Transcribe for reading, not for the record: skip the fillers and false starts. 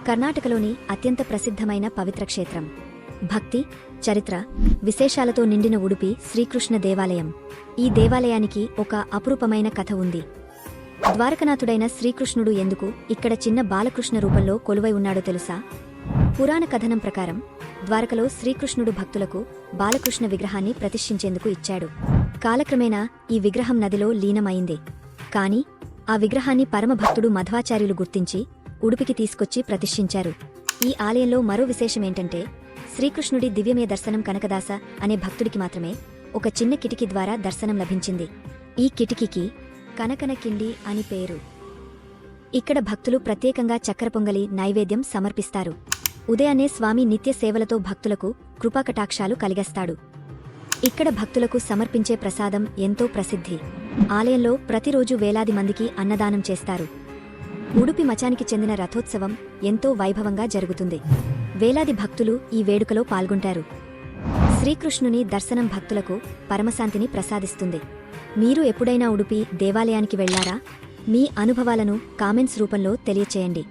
కర్ణాటకలోని అత్యంత ప్రసిద్ధమైన పవిత్ర క్షేత్రం. భక్తి, చరిత్ర, విశేషాలతో నిండిన ఉడుపి శ్రీకృష్ణ దేవాలయం. ఈ దేవాలయానికి ఒక అపురూపమైన కథ ఉంది. ద్వారకనాథుడైన శ్రీకృష్ణుడు ఎందుకు ఇక్కడ చిన్న బాలకృష్ణ రూపంలో కొలువై ఉన్నాడో తెలుసా? పురాణ కథనం ప్రకారం ద్వారకలో శ్రీకృష్ణుడు భక్తులకు బాలకృష్ణ విగ్రహాన్ని ప్రతిష్ఠించేందుకు ఇచ్చాడు. కాలక్రమేణా ఈ విగ్రహం నదిలో లీనమైంది. కాని ఆ విగ్రహాన్ని పరమభక్తుడు మధ్వాచార్యులు గుర్తించి ఉడుపికి తీసుకొచ్చి ప్రతిష్ఠించారు. ఈ ఆలయంలో మరో విశేషమేంటంటే శ్రీకృష్ణుడి దివ్యమయ దర్శనం కనకదాస అనే భక్తుడికి మాత్రమే ఒక చిన్న కిటికీ ద్వారా దర్శనం లభించింది. ఈ కిటికీకి కనకన కిండి అని పేరు. ఇక్కడ భక్తులు ప్రత్యేకంగా చక్కెర పొంగలి నైవేద్యం సమర్పిస్తారు. ఉదయాన్నే స్వామి నిత్య సేవలతో భక్తులకు కృపాకటాక్షాలు కలిగేస్తాడు. ఇక్కడ భక్తులకు సమర్పించే ప్రసాదం ఎంతో ప్రసిద్ధి. ఆలయంలో ప్రతిరోజు వేలాది మందికి అన్నదానం చేస్తారు. ఉడుపి మచానికి చెందిన రథోత్సవం ఎంతో వైభవంగా జరుగుతుంది. వేలాది భక్తులు ఈ వేడుకలో పాల్గొంటారు. శ్రీకృష్ణుని దర్శనం భక్తులకు పరమశాంతిని ప్రసాదిస్తుంది. మీరు ఎప్పుడైనా ఉడుపి దేవాలయానికి వెళ్లారా? మీ అనుభవాలను కామెంట్స్ రూపంలో తెలియచేయండి.